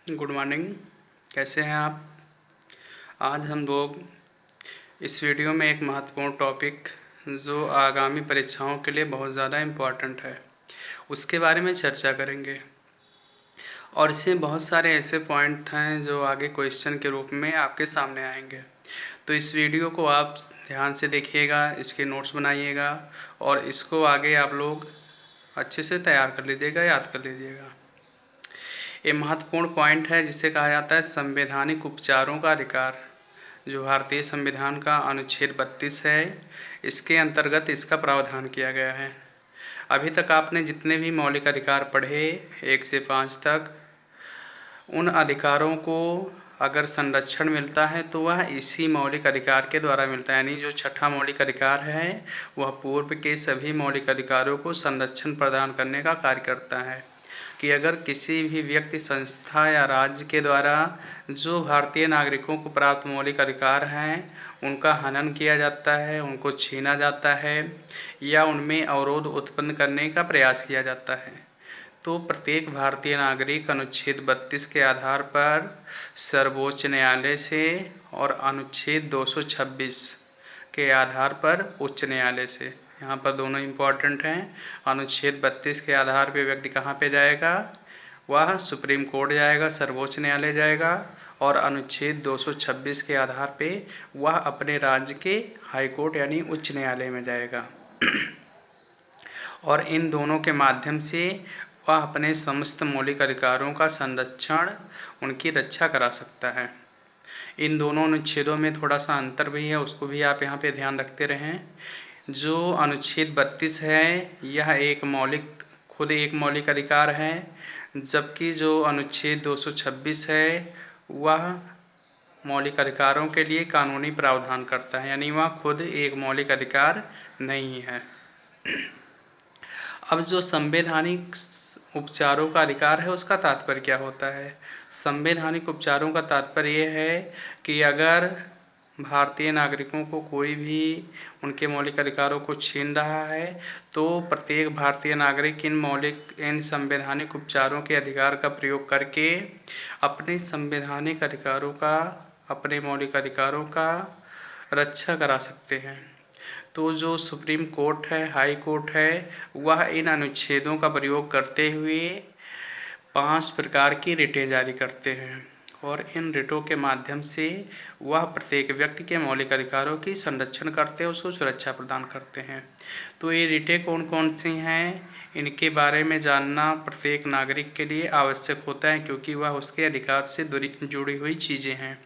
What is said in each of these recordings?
Good morning. कैसे हैं आप? आज हम लोग इस वीडियो में एक महत्वपूर्ण टॉपिक जो आगामी परीक्षाओं के लिए बहुत ज़्यादा इम्पोर्टेंट है उसके बारे में चर्चा करेंगे। और इसमें बहुत सारे ऐसे पॉइंट हैं जो आगे क्वेश्चन के रूप में आपके सामने आएंगे। तो इस वीडियो को आप ध्यान से देखिएगा, इसके नोट्स बनाइएगा और इसको आगे आप लोग अच्छे से तैयार कर लीजिएगा, याद कर लीजिएगा। ये महत्वपूर्ण पॉइंट है जिसे कहा जाता है संवैधानिक उपचारों का अधिकार, जो भारतीय संविधान का अनुच्छेद 32 है। इसके अंतर्गत इसका प्रावधान किया गया है। अभी तक आपने जितने भी मौलिक अधिकार पढ़े 1 से 5 तक, उन अधिकारों को अगर संरक्षण मिलता है तो वह इसी मौलिक अधिकार के द्वारा मिलता है। यानी जो छठा मौलिक अधिकार है वह पूर्व के सभी मौलिक अधिकारों को संरक्षण प्रदान करने का कार्य करता है कि अगर किसी भी व्यक्ति, संस्था या राज्य के द्वारा जो भारतीय नागरिकों को प्राप्त मौलिक अधिकार हैं उनका हनन किया जाता है, उनको छीना जाता है या उनमें अवरोध उत्पन्न करने का प्रयास किया जाता है, तो प्रत्येक भारतीय नागरिक अनुच्छेद 32 के आधार पर सर्वोच्च न्यायालय से और अनुच्छेद 226 के आधार पर उच्च न्यायालय से, यहाँ पर दोनों इम्पॉर्टेंट हैं। अनुच्छेद 32 के आधार पर व्यक्ति कहाँ पे जाएगा? वह सुप्रीम कोर्ट जाएगा, सर्वोच्च न्यायालय जाएगा। और अनुच्छेद 226 के आधार पे वह अपने राज्य के हाई कोर्ट यानी उच्च न्यायालय में जाएगा। और इन दोनों के माध्यम से वह अपने समस्त मौलिक अधिकारों का संरक्षण, उनकी रक्षा करा सकता है। इन दोनों अनुच्छेदों में थोड़ा सा अंतर भी है, उसको भी आप यहाँ पे ध्यान रखते रहें। जो अनुच्छेद 32 है यह खुद एक मौलिक अधिकार है, जबकि जो अनुच्छेद 226 है वह मौलिक अधिकारों के लिए कानूनी प्रावधान करता है, यानी वह खुद एक मौलिक अधिकार नहीं है। अब जो संवैधानिक उपचारों का अधिकार है उसका तात्पर्य क्या होता है? संवैधानिक उपचारों का तात्पर्य ये है कि अगर भारतीय नागरिकों को कोई भी उनके मौलिक अधिकारों को छीन रहा है तो प्रत्येक भारतीय नागरिक इन संवैधानिक उपचारों के अधिकार का प्रयोग करके अपने मौलिक अधिकारों का रक्षा करा सकते हैं। तो जो सुप्रीम कोर्ट है, हाई कोर्ट है, वह इन अनुच्छेदों का प्रयोग करते हुए 5 प्रकार की रिटें जारी करते हैं और इन रिटों के माध्यम से वह प्रत्येक व्यक्ति के मौलिक अधिकारों की संरक्षण करते हैं, उसको सुरक्षा प्रदान करते हैं। तो ये रिटें कौन कौन सी हैं, इनके बारे में जानना प्रत्येक नागरिक के लिए आवश्यक होता है, क्योंकि वह उसके अधिकार से जुड़ी हुई चीज़ें हैं।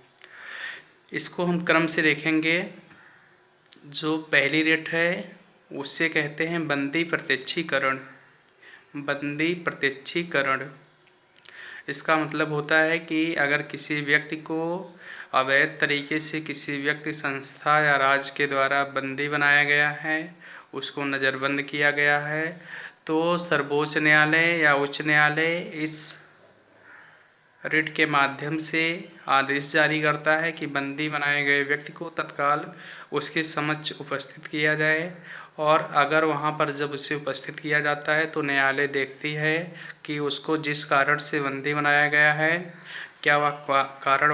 इसको हम क्रम से देखेंगे। जो पहली रिट है उससे कहते हैं बंदी प्रत्यक्षीकरण। बंदी प्रत्यक्षीकरण इसका मतलब होता है कि अगर किसी व्यक्ति को अवैध तरीके से किसी व्यक्ति, संस्था या राज्य के द्वारा बंदी बनाया गया है, उसको नज़रबंद किया गया है, तो सर्वोच्च न्यायालय या उच्च न्यायालय इस रिट के माध्यम से आदेश जारी करता है कि बंदी बनाए गए व्यक्ति को तत्काल उसके समक्ष उपस्थित किया जाए। और अगर वहाँ पर जब उसे उपस्थित किया जाता है तो न्यायालय देखती है कि उसको जिस कारण से बंदी बनाया गया है क्या वह कारण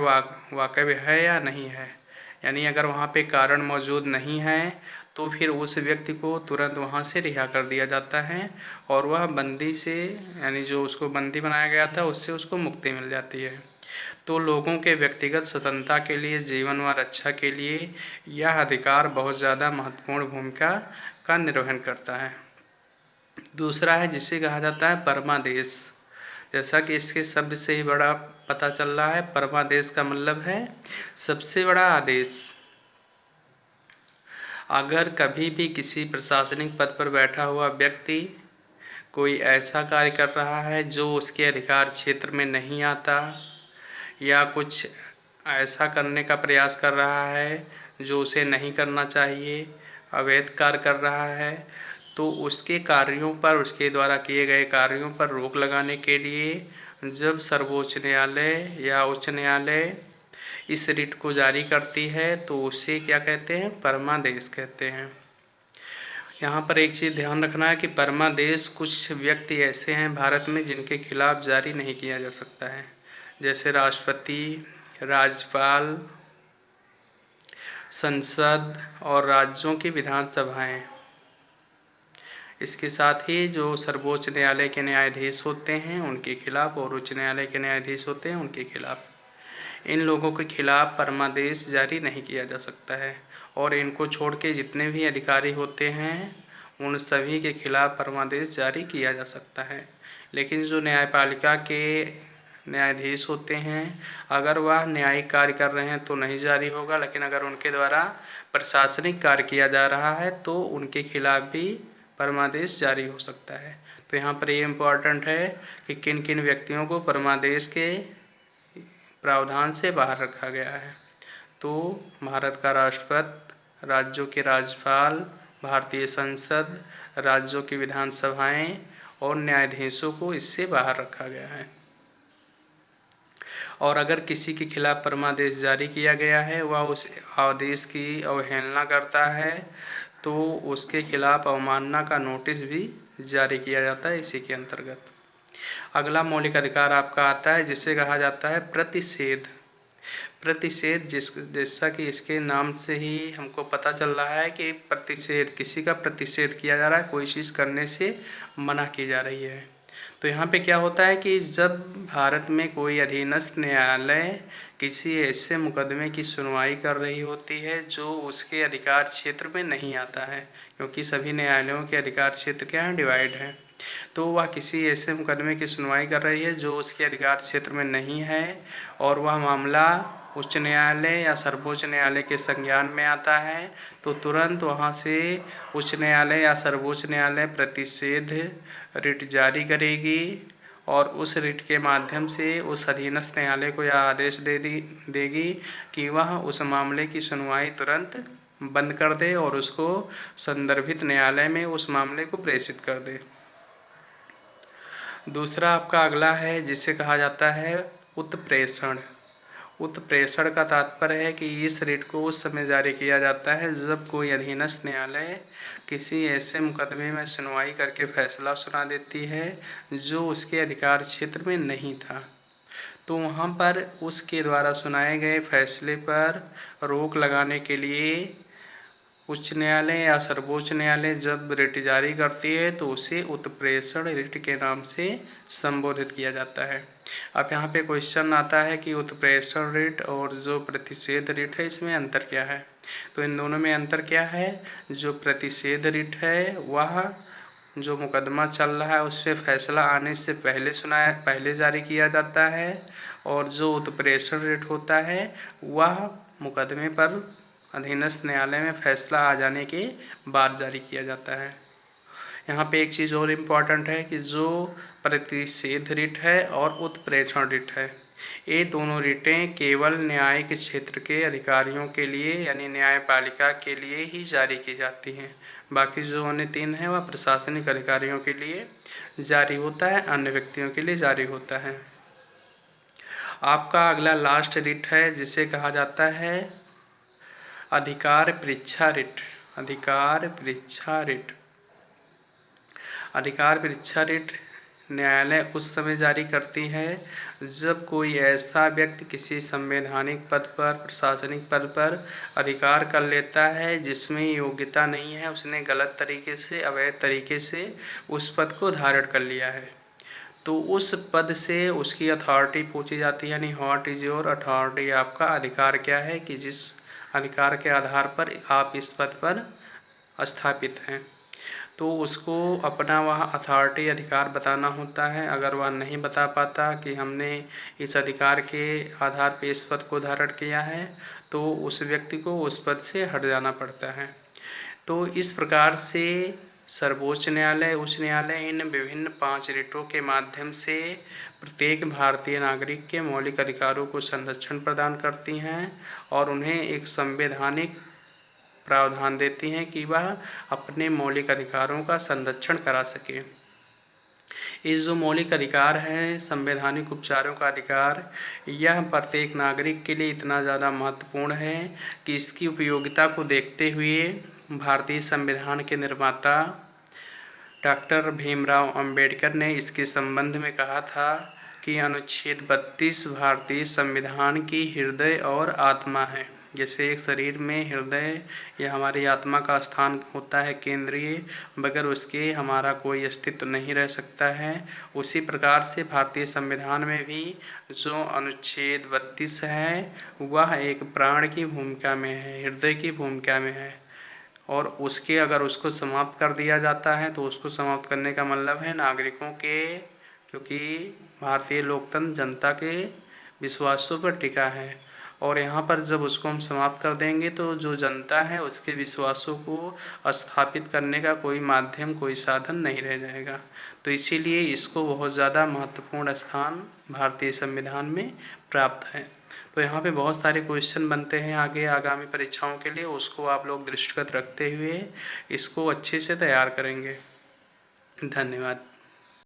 वाकई है या नहीं है। यानी अगर वहाँ पे कारण मौजूद नहीं है तो फिर उस व्यक्ति को तुरंत वहाँ से रिहा कर दिया जाता है और वह बंदी से, यानी जो उसको बंदी बनाया गया था उससे उसको मुक्ति मिल जाती है। तो लोगों के व्यक्तिगत स्वतंत्रता के लिए, जीवन व रक्षा के लिए यह अधिकार बहुत ज़्यादा महत्वपूर्ण भूमिका का निर्वहन करता है। दूसरा है जिसे कहा जाता है परमादेश। जैसा कि इसके शब्द से ही बड़ा पता चल रहा है, परमादेश का मतलब है सबसे बड़ा आदेश। अगर कभी भी किसी प्रशासनिक पद पर बैठा हुआ व्यक्ति कोई ऐसा कार्य कर रहा है जो उसके अधिकार क्षेत्र में नहीं आता या कुछ ऐसा करने का प्रयास कर रहा है जो उसे नहीं करना चाहिए, अवैध कार्य कर रहा है, तो उसके कार्यों पर, उसके द्वारा किए गए कार्यों पर रोक लगाने के लिए जब सर्वोच्च न्यायालय या उच्च न्यायालय इस रिट को जारी करती है तो उसे क्या कहते हैं? परमादेश कहते हैं। यहाँ पर एक चीज़ ध्यान रखना है कि परमादेश कुछ व्यक्ति ऐसे हैं भारत में जिनके खिलाफ जारी नहीं किया जा सकता है, जैसे राष्ट्रपति, राज्यपाल, संसद और राज्यों की विधानसभाएं। इसके साथ ही जो सर्वोच्च न्यायालय के न्यायाधीश होते हैं उनके खिलाफ और उच्च न्यायालय के न्यायाधीश होते हैं उनके खिलाफ, इन लोगों के खिलाफ परमादेश जारी नहीं किया जा सकता है। और इनको छोड़ के जितने भी अधिकारी होते हैं उन सभी के खिलाफ परमादेश जारी किया जा सकता है। लेकिन जो न्यायपालिका के न्यायाधीश होते हैं, अगर वह न्यायिक कार्य कर रहे हैं तो नहीं जारी होगा, लेकिन अगर उनके द्वारा प्रशासनिक कार्य किया जा रहा है तो उनके खिलाफ भी परमादेश जारी हो सकता है। तो यहाँ पर ये इम्पोर्टेंट है कि किन किन व्यक्तियों को परमादेश के प्रावधान से बाहर रखा गया है। तो भारत का राष्ट्रपति, राज्यों के राज्यपाल, भारतीय संसद, राज्यों की विधानसभाएं और न्यायाधीशों को इससे बाहर रखा गया है। और अगर किसी के खिलाफ परमादेश जारी किया गया है, वह उस आदेश की अवहेलना करता है तो उसके खिलाफ अवमानना का नोटिस भी जारी किया जाता है इसी के अंतर्गत। अगला मौलिक अधिकार आपका आता है जिसे कहा जाता है प्रतिषेध। प्रतिषेध जैसा कि इसके नाम से ही हमको पता चल रहा है कि प्रतिषेध, किसी का प्रतिषेध किया जा रहा है, कोई चीज़ करने से मना की जा रही है। तो यहाँ पे क्या होता है कि जब भारत में कोई अधीनस्थ न्यायालय किसी ऐसे मुकदमे की सुनवाई कर रही होती है जो उसके अधिकार क्षेत्र में नहीं आता है, क्योंकि सभी न्यायालयों के अधिकार क्षेत्र क्या है, डिवाइड है, तो वह किसी ऐसे मुकदमे की सुनवाई कर रही है जो उसके अधिकार क्षेत्र में नहीं है और वह मामला उच्च न्यायालय या सर्वोच्च न्यायालय के संज्ञान में आता है, तो तुरंत वहां से उच्च न्यायालय या सर्वोच्च न्यायालय प्रतिषेध रिट जारी करेगी और उस रिट के माध्यम से उस अधीनस्थ न्यायालय को यह आदेश देगी कि वह उस मामले की सुनवाई तुरंत बंद कर दे और उसको संदर्भित न्यायालय में उस मामले को प्रेषित कर दे। दूसरा आपका अगला है जिसे कहा जाता है उत्प्रेषण। उत्प्रेषण का तात्पर्य है कि इस रिट को उस समय जारी किया जाता है जब कोई अधीनस्थ न्यायालय किसी ऐसे मुकदमे में सुनवाई करके फैसला सुना देती है जो उसके अधिकार क्षेत्र में नहीं था, तो वहाँ पर उसके द्वारा सुनाए गए फैसले पर रोक लगाने के लिए उच्च न्यायालय या सर्वोच्च न्यायालय जब रिट जारी करती है तो उसे उत्प्रेषण रिट के नाम से संबोधित किया जाता है। अब यहाँ पे क्वेश्चन आता है कि उत्प्रेषण रिट और जो प्रतिषेध रिट है इसमें अंतर क्या है। तो इन दोनों में अंतर क्या है, जो प्रतिषेध रिट है वह जो मुकदमा चल रहा है उस पर फैसला आने से पहले जारी किया जाता है, और जो उत्प्रेषण रिट होता है वह मुकदमे पर अधीनस्थ न्यायालय में फैसला आ जाने के बाद जारी किया जाता है। यहाँ पे एक चीज़ और इम्पॉर्टेंट है कि जो प्रतिषेध रिट है और उत्प्रेषण रिट है, ये दोनों रिटें केवल न्यायिक क्षेत्र के अधिकारियों के लिए यानी न्यायपालिका के लिए ही जारी की जाती हैं। बाकी जो अन्य तीन हैं वह प्रशासनिक अधिकारियों के लिए जारी होता है, अन्य व्यक्तियों के लिए जारी होता है। आपका अगला लास्ट रिट है जिसे कहा जाता है अधिकार परीक्षा रिट। अधिकार परीक्षा रिट। अधिकार परीक्षा रिट न्यायालय उस समय जारी करती है जब कोई ऐसा व्यक्ति किसी संवैधानिक पद पर, प्रशासनिक पद पर अधिकार कर लेता है जिसमें योग्यता नहीं है, उसने गलत तरीके से, अवैध तरीके से उस पद को धारण कर लिया है, तो उस पद से उसकी अथॉरिटी पूछी जाती है, यानी व्हाट इज योर अथॉरिटी, आपका अधिकार क्या है कि जिस अधिकार के आधार पर आप इस पद पर स्थापित हैं। तो उसको अपना वह अथॉरिटी, अधिकार बताना होता है। अगर वह नहीं बता पाता कि हमने इस अधिकार के आधार पर इस पद को धारण किया है तो उस व्यक्ति को उस पद से हट जाना पड़ता है। तो इस प्रकार से सर्वोच्च न्यायालय, उच्च न्यायालय इन विभिन्न 5 रिटों के माध्यम से प्रत्येक भारतीय नागरिक के मौलिक अधिकारों को संरक्षण प्रदान करती हैं और उन्हें एक संवैधानिक प्रावधान देती हैं कि वह अपने मौलिक अधिकारों का संरक्षण करा सके। ये जो मौलिक अधिकार हैं, संवैधानिक उपचारों का अधिकार, यह प्रत्येक नागरिक के लिए इतना ज़्यादा महत्वपूर्ण है कि इसकी उपयोगिता को देखते हुए भारतीय संविधान के निर्माता डॉक्टर भीमराव अंबेडकर ने इसके संबंध में कहा था कि अनुच्छेद 32 भारतीय संविधान की हृदय और आत्मा है। जैसे एक शरीर में हृदय या हमारी आत्मा का स्थान होता है केंद्रीय, बगैर उसके हमारा कोई अस्तित्व नहीं रह सकता है। उसी प्रकार से भारतीय संविधान में भी जो अनुच्छेद 32 है वह एक प्राण की भूमिका में है, हृदय की भूमिका में है। और उसके अगर उसको समाप्त कर दिया जाता है तो उसको समाप्त करने का मतलब है नागरिकों के, क्योंकि भारतीय लोकतंत्र जनता के विश्वासों पर टिका है। और यहाँ पर जब उसको हम समाप्त कर देंगे तो जो जनता है उसके विश्वासों को स्थापित करने का कोई माध्यम, कोई साधन नहीं रह जाएगा। तो इसीलिए इसको बहुत ज़्यादा महत्वपूर्ण स्थान भारतीय संविधान में प्राप्त है। तो यहाँ पे बहुत सारे क्वेश्चन बनते हैं आगे आगामी परीक्षाओं के लिए, उसको आप लोग दृष्टिगत रखते हुए इसको अच्छे से तैयार करेंगे। धन्यवाद।